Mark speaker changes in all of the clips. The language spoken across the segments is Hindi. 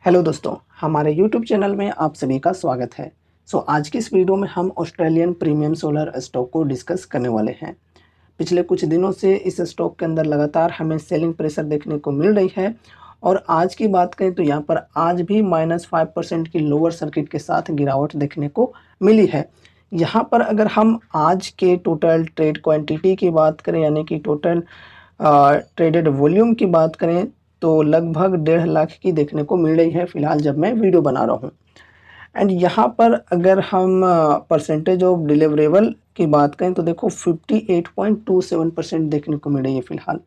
Speaker 1: हेलो दोस्तों, हमारे यूट्यूब चैनल में आप सभी का स्वागत है। आज की इस वीडियो में हम ऑस्ट्रेलियन प्रीमियम सोलर स्टॉक को डिस्कस करने वाले हैं। पिछले कुछ दिनों से इस स्टॉक के अंदर लगातार हमें सेलिंग प्रेशर देखने को मिल रही है और आज की बात करें तो यहाँ पर आज भी -5% की लोअर सर्किट के साथ गिरावट देखने को मिली है। यहाँ पर अगर हम आज के टोटल ट्रेड क्वांटिटी की बात करें, यानी कि टोटल ट्रेडेड वॉल्यूम की बात करें, तो लगभग 1.5 लाख की देखने को मिल रही है फ़िलहाल जब मैं वीडियो बना रहा हूँ। एंड यहाँ पर अगर हम परसेंटेज ऑफ डिलीवरेबल की बात करें तो देखो 58.27% देखने को मिल रही है फ़िलहाल।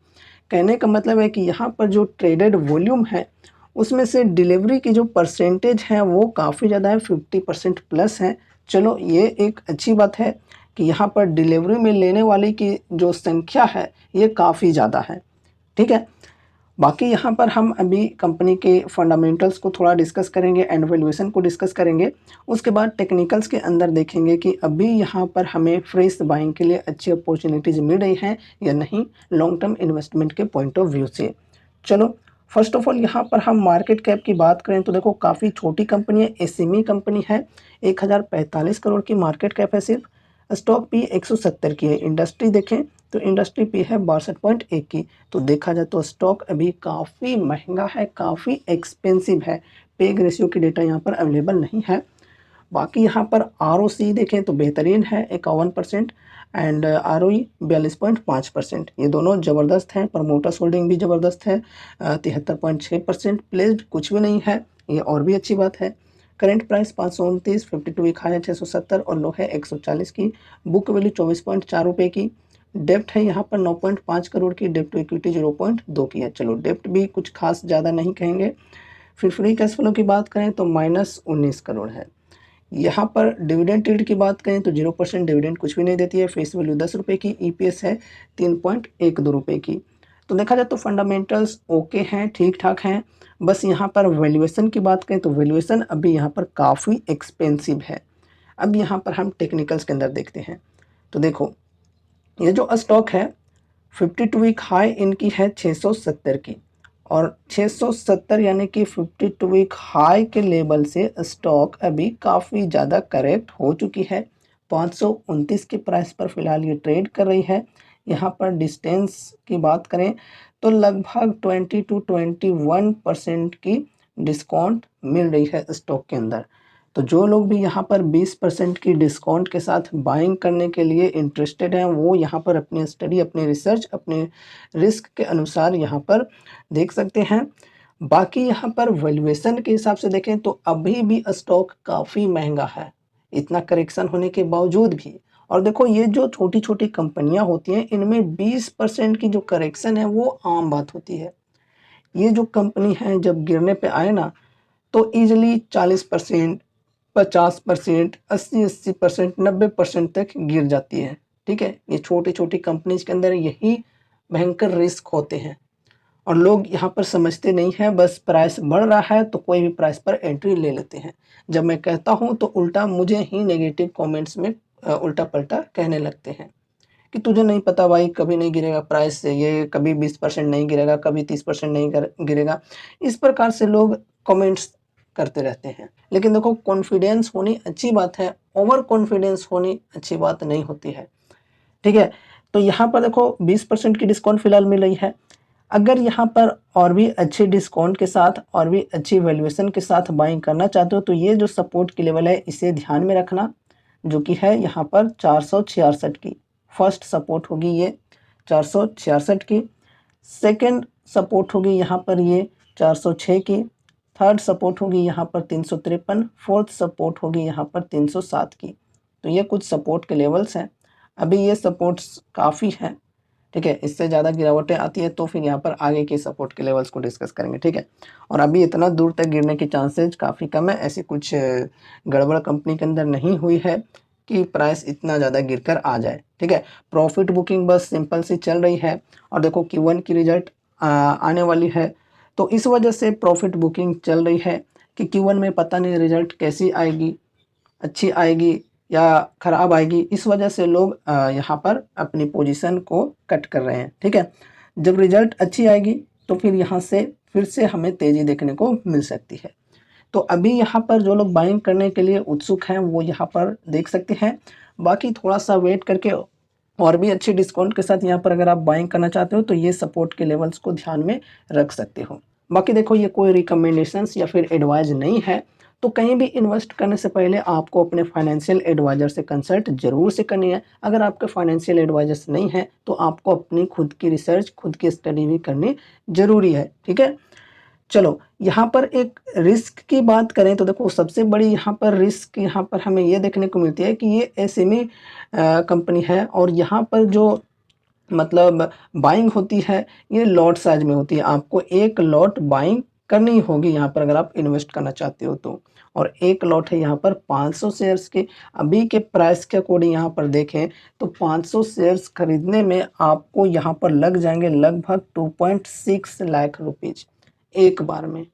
Speaker 1: कहने का मतलब है कि यहाँ पर जो ट्रेडेड वॉल्यूम है उसमें से डिलीवरी की जो परसेंटेज है वो काफ़ी ज़्यादा है, 50% प्लस है। चलो ये एक अच्छी बात है कि यहाँ पर डिलीवरी में लेने वाले की जो संख्या है ये काफ़ी ज़्यादा है। ठीक है, बाकी यहाँ पर हम अभी कंपनी के फंडामेंटल्स को थोड़ा डिस्कस करेंगे एंड वैल्यूएशन को डिस्कस करेंगे। उसके बाद टेक्निकल्स के अंदर देखेंगे कि अभी यहाँ पर हमें फ्रेश बाइंग के लिए अच्छी अपॉर्चुनिटीज़ मिल रही हैं या नहीं, लॉन्ग टर्म इन्वेस्टमेंट के पॉइंट ऑफ व्यू से। चलो, फर्स्ट ऑफ ऑल यहाँ पर हम मार्केट कैप की बात करें तो देखो काफ़ी छोटी कंपनी है, एसएमई कंपनी है। 1045 करोड़ की मार्केट कैप है सिर्फ। स्टॉक पी 170 की है। इंडस्ट्री देखें तो इंडस्ट्री पी है 62.1 की। तो देखा जाए तो स्टॉक अभी काफ़ी महंगा है, काफ़ी एक्सपेंसिव है। पेग रेशियो की डेटा यहाँ पर अवेलेबल नहीं है। बाकी यहाँ पर आरओसी देखें तो बेहतरीन है 51% एंड आरओई 42.5%। ये दोनों ज़बरदस्त हैं। प्रमोटर्स होल्डिंग भी ज़बरदस्त है 73.6%। प्लेस्ड कुछ भी नहीं है, ये और भी अच्छी बात है। करंट प्राइस 529, 52 वीक हाई है 670 और लो है 140 की। बुक वैल्यू 24.4 रुपये की। डेप्ट है यहाँ पर 9.5 करोड़ की। डेप्ट टू इक्विटी 0.2 की है। चलो, डेप्ट भी कुछ खास ज़्यादा नहीं कहेंगे। फिर फ्री कैश फ्लो की बात करें तो -19 करोड़ है। यहाँ पर डिविडेंड यील्ड की बात करें तो 0% डिविडेंड कुछ भी नहीं देती है। फेस वैल्यू 10 रुपये की। ईपीएस है 3.12 रुपये की। तो देखा जाए तो फंडामेंटल्स ओके हैं, ठीक ठाक हैं। बस यहाँ पर वैल्यूएशन की बात करें तो वैल्यूएशन अभी यहाँ पर काफ़ी एक्सपेंसिव है। अब यहाँ पर हम टेक्निकल्स के अंदर देखते हैं तो देखो ये जो स्टॉक है 52 वीक हाई इनकी है 670 की और 670 यानी कि 52 वीक हाई के लेवल से स्टॉक अभी काफ़ी ज़्यादा करेक्ट हो चुकी है। 529 के प्राइस पर फ़िलहाल ये ट्रेड कर रही है। यहाँ पर डिस्टेंस की बात करें तो लगभग 20 to 21% की डिस्काउंट मिल रही है स्टॉक के अंदर। तो जो लोग भी यहाँ पर 20% की डिस्काउंट के साथ बाइंग करने के लिए इंटरेस्टेड हैं वो यहाँ पर अपनी स्टडी, अपनी रिसर्च, अपने रिस्क के अनुसार यहाँ पर देख सकते हैं। बाकी यहाँ पर वैल्यूएशन के हिसाब से देखें तो अभी भी स्टॉक काफ़ी महंगा है, इतना करेक्शन होने के बावजूद भी। और देखो ये जो छोटी-छोटी कंपनियाँ होती हैं इनमें 20% की जो करेक्शन है वो आम बात होती है। ये जो कंपनी है जब गिरने पे आए ना तो ईज़िली 40%, 50%, 80-80%, 90% तक गिर जाती है। ठीक है? ये छोटी-छोटी कंपनीज़ के अंदर यही भयंकर रिस्क होते हैं और लोग यहाँ पर समझते नहीं हैं, बस प्राइस बढ़ रहा है तो कोई भी प्राइस पर एंट्री ले लेते हैं। जब मैं कहता हूँ तो उल्टा मुझे ही नेगेटिव कमेंट्स में उल्टा-पल्टा कहने लगते हैं कि तुझे नहीं पता भाई, कभी नहीं गिरेगा प्राइस, ये कभी 20% नहीं गिरेगा, कभी 30% नहीं गिरेगा। इस प्रकार से लोग कमेंट्स करते रहते हैं। लेकिन देखो, कॉन्फिडेंस होनी अच्छी बात है, ओवर कॉन्फिडेंस होनी अच्छी बात नहीं होती है। ठीक है? तो यहाँ पर देखो 20% की डिस्काउंट फिलहाल मिल रही है। अगर यहाँ पर और भी अच्छे डिस्काउंट के साथ और भी अच्छी वैल्यूएशन के साथ बाइंग करना चाहते हो तो ये जो सपोर्ट की लेवल है इसे ध्यान में रखना, जो कि है यहाँ पर 466 की। फर्स्ट सपोर्ट होगी ये 466 की। सेकंड सपोर्ट होगी यहाँ पर ये 406 की। थर्ड सपोर्ट होगी यहाँ पर 353। फोर्थ सपोर्ट होगी यहाँ पर 307 की। तो ये कुछ सपोर्ट के लेवल्स हैं। अभी ये सपोर्ट्स काफ़ी हैं। ठीक है, इससे ज़्यादा गिरावटें आती है तो फिर यहाँ पर आगे के सपोर्ट के लेवल्स को डिस्कस करेंगे। ठीक है, और अभी इतना दूर तक गिरने की चांसेज काफ़ी कम है। ऐसी कुछ गड़बड़ कंपनी के अंदर नहीं हुई है कि प्राइस इतना ज़्यादा गिरकर आ जाए। ठीक है, प्रॉफिट बुकिंग बस सिंपल सी चल रही है और देखो Q1 की रिजल्ट आने वाली है तो इस वजह से प्रॉफिट बुकिंग चल रही है कि Q1 में पता नहीं रिजल्ट कैसी आएगी, अच्छी आएगी या ख़राब आएगी। इस वजह से लोग यहाँ पर अपनी पोजीशन को कट कर रहे हैं। ठीक है, जब रिजल्ट अच्छी आएगी तो फिर यहाँ से फिर से हमें तेज़ी देखने को मिल सकती है। तो अभी यहाँ पर जो लोग बाइंग करने के लिए उत्सुक हैं वो यहाँ पर देख सकते हैं। बाकी थोड़ा सा वेट करके और भी अच्छे डिस्काउंट के साथ यहाँ पर अगर आप बाइंग करना चाहते हो तो ये सपोर्ट के लेवल्स को ध्यान में रख सकते हो। बाकी देखो, ये कोई रिकमेंडेशंस या फिर एडवाइस नहीं है, तो कहीं भी इन्वेस्ट करने से पहले आपको अपने फाइनेंशियल एडवाइज़र से कंसल्ट ज़रूर से करनी है। अगर आपके फाइनेंशियल एडवाइज़र्स नहीं है तो आपको अपनी खुद की रिसर्च, खुद की स्टडी भी करनी ज़रूरी है, ठीक है। चलो, यहाँ पर एक रिस्क की बात करें तो देखो, सबसे बड़ी यहाँ पर रिस्क यहाँ पर हमें ये देखने को मिलती है कि ये एसएमई कंपनी है और यहाँ पर जो मतलब बाइंग होती है ये लॉट साइज में होती है। आपको एक लॉट बाइंग करनी होगी यहाँ पर अगर आप इन्वेस्ट करना चाहते हो तो। और एक लॉट है यहाँ पर 500 शेयर्स के। अभी के प्राइस के अकॉर्डिंग यहाँ पर देखें तो 500 शेयर्स खरीदने में आपको यहाँ पर लग जाएंगे लगभग 2.6 लाख रुपीज़ एक बार में,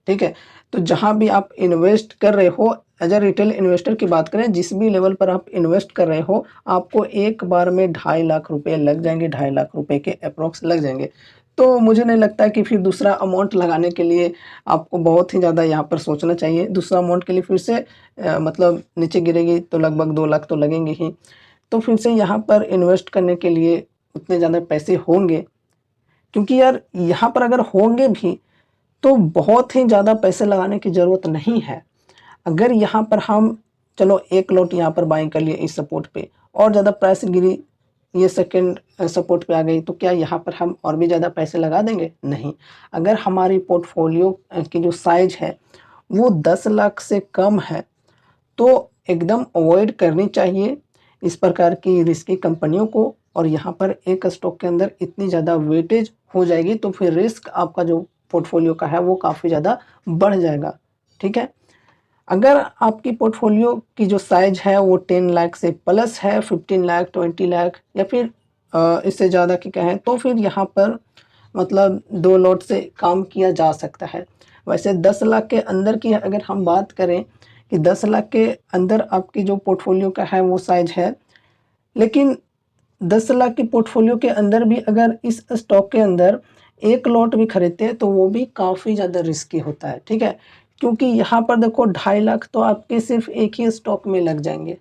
Speaker 1: ठीक है। तो जहाँ भी आप इन्वेस्ट कर रहे हो, एज अ रिटेल इन्वेस्टर की बात करें, जिस भी लेवल पर आप इन्वेस्ट कर रहे हो, आपको एक बार में 2.5 लाख रुपए लग जाएंगे, 2.5 लाख रुपए के अप्रॉक्स लग जाएंगे। तो मुझे नहीं लगता कि फिर दूसरा अमाउंट लगाने के लिए आपको बहुत ही ज़्यादा यहाँ पर सोचना चाहिए। दूसरा अमाउंट के लिए फिर से मतलब नीचे गिरेगी तो लगभग 2 लाख तो लगेंगे ही। तो फिर से यहाँ पर इन्वेस्ट करने के लिए उतने ज़्यादा पैसे होंगे, क्योंकि यार यहाँ पर अगर होंगे भी तो बहुत ही ज़्यादा पैसे लगाने की ज़रूरत नहीं है। अगर यहाँ पर हम चलो एक लॉट यहाँ पर बाइंग कर लिए इस सपोर्ट पे और ज़्यादा प्राइस गिरी, ये सेकंड सपोर्ट पे आ गई, तो क्या यहाँ पर हम और भी ज़्यादा पैसे लगा देंगे? नहीं। अगर हमारी पोर्टफोलियो की जो साइज है वो 10 लाख से कम है तो एकदम अवॉइड करनी चाहिए इस प्रकार की रिस्की कंपनियों को। और यहाँ पर एक स्टॉक के अंदर इतनी ज़्यादा वेटेज हो जाएगी तो फिर रिस्क आपका जो पोर्टफोलियो का है वो काफ़ी ज़्यादा बढ़ जाएगा, ठीक है। अगर आपकी पोर्टफोलियो की जो साइज है वो 10 लाख से प्लस है, 15 लाख, 20 लाख या फिर इससे ज़्यादा की कहें तो फिर यहाँ पर मतलब 2 लॉट से काम किया जा सकता है। वैसे 10 लाख के अंदर की अगर हम बात करें कि 10 लाख के अंदर आपकी जो पोर्टफोलियो का है वो साइज है, लेकिन 10 लाख की पोर्टफोलियो के अंदर भी अगर इस स्टॉक के अंदर एक लॉट भी खरीदते हैं तो वो भी काफ़ी ज़्यादा रिस्की होता है, ठीक है। क्योंकि यहाँ पर देखो 2.5 लाख तो आपके सिर्फ एक ही स्टॉक में लग जाएंगे,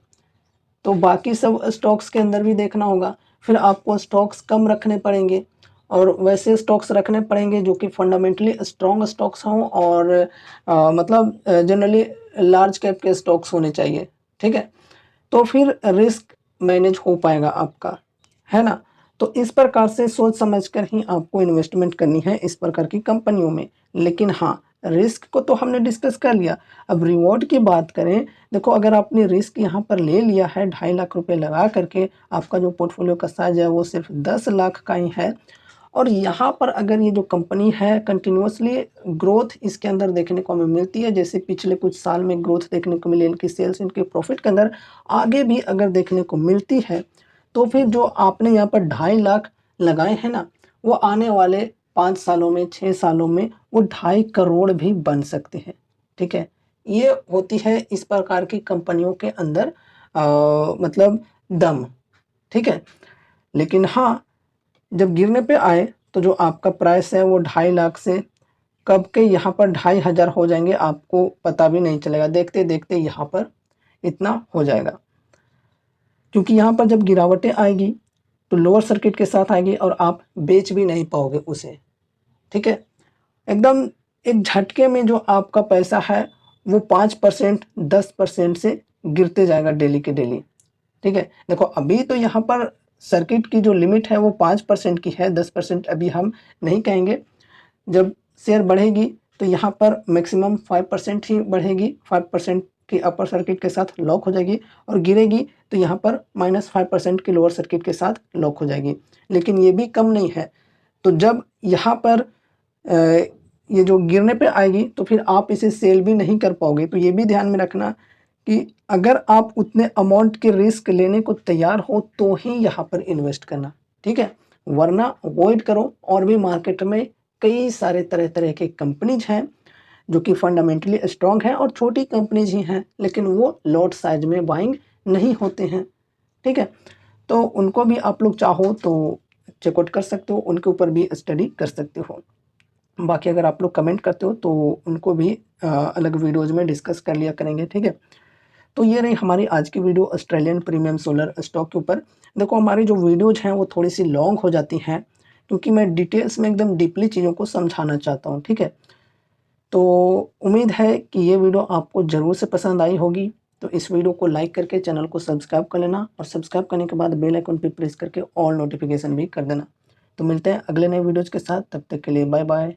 Speaker 1: तो बाकी सब स्टॉक्स के अंदर भी देखना होगा। फिर आपको स्टॉक्स कम रखने पड़ेंगे और वैसे स्टॉक्स रखने पड़ेंगे जो कि फंडामेंटली स्ट्रॉन्ग स्टॉक्स हों और मतलब जनरली लार्ज कैप के स्टॉक्स होने चाहिए, ठीक है। तो फिर रिस्क मैनेज हो पाएगा आपका, है ना। तो इस प्रकार से सोच समझ कर ही आपको इन्वेस्टमेंट करनी है इस प्रकार की कंपनियों में। लेकिन हाँ, रिस्क को तो हमने डिस्कस कर लिया, अब रिवॉर्ड की बात करें। देखो, अगर आपने रिस्क यहाँ पर ले लिया है 2.5 लाख रुपए लगा करके, आपका जो पोर्टफोलियो का साइज है वो सिर्फ 10 लाख का ही है और यहाँ पर अगर ये जो कंपनी है कंटिन्यूअसली ग्रोथ इसके अंदर देखने को हमें मिलती है, जैसे पिछले कुछ साल में ग्रोथ देखने को मिली इनकी सेल्स, इनके प्रॉफिट के अंदर आगे भी अगर देखने को मिलती है, तो फिर जो आपने यहाँ पर 2.5 लाख लगाए हैं ना, वो आने वाले 5 सालों में, 6 सालों में वो 2.5 करोड़ भी बन सकते हैं, ठीक है। ये होती है इस प्रकार की कंपनियों के अंदर मतलब दम, ठीक है। लेकिन हाँ, जब गिरने पे आए तो जो आपका प्राइस है वो 2.5 लाख से कब के यहाँ पर 2,500 हो जाएंगे, आपको पता भी नहीं चलेगा, देखते देखते यहाँ पर इतना हो जाएगा। क्योंकि यहाँ पर जब गिरावटें आएगी तो लोअर सर्किट के साथ आएगी और आप बेच भी नहीं पाओगे उसे, ठीक है। एकदम एक झटके में जो आपका पैसा है वो 5%, 10% से गिरते जाएगा डेली के डेली, ठीक है। देखो, अभी तो यहाँ पर सर्किट की जो लिमिट है वो 5% की है, 10% अभी हम नहीं कहेंगे। जब शेयर बढ़ेगी तो यहाँ पर मैक्सिमम 5% ही बढ़ेगी, 5% की अपर सर्किट के साथ लॉक हो जाएगी और गिरेगी तो यहाँ पर -5% की लोअर सर्किट के साथ लॉक हो जाएगी। लेकिन ये भी कम नहीं है, तो जब यहाँ पर ये जो गिरने पे आएगी तो फिर आप इसे सेल भी नहीं कर पाओगे। तो ये भी ध्यान में रखना कि अगर आप उतने अमाउंट के रिस्क लेने को तैयार हो तो ही यहाँ पर इन्वेस्ट करना, ठीक है। वरना अवॉइड करो। और भी मार्केट में कई सारे तरह तरह के कंपनीज हैं जो कि फंडामेंटली स्ट्रॉन्ग हैं और छोटी कंपनीज ही हैं, लेकिन वो लॉट साइज में बाइंग नहीं होते हैं, ठीक है। तो उनको भी आप लोग चाहो तो चेकआउट कर सकते हो, उनके ऊपर भी स्टडी कर सकते हो। बाकी अगर आप लोग कमेंट करते हो तो उनको भी अलग वीडियोज़ में डिस्कस कर लिया करेंगे, ठीक है। तो ये रही हमारी आज की video Australian premium solar stock के ऊपर। देखो हमारी जो वीडियोज़ हैं वो थोड़ी-सी लॉन्ग हो जाती हैं, क्योंकि मैं डिटेल्स में एकदम डीपली चीज़ों को समझाना चाहता हूँ, ठीक है। तो उम्मीद है कि ये वीडियो आपको ज़रूर से पसंद आई होगी। तो इस वीडियो को लाइक करके चैनल को सब्सक्राइब कर लेना और सब्सक्राइब करने के बाद बेल आइकन पे प्रेस करके ऑल नोटिफ़िकेशन भी कर देना। तो मिलते हैं अगले नए वीडियोज़ के साथ, तब तक के लिए बाय बाय।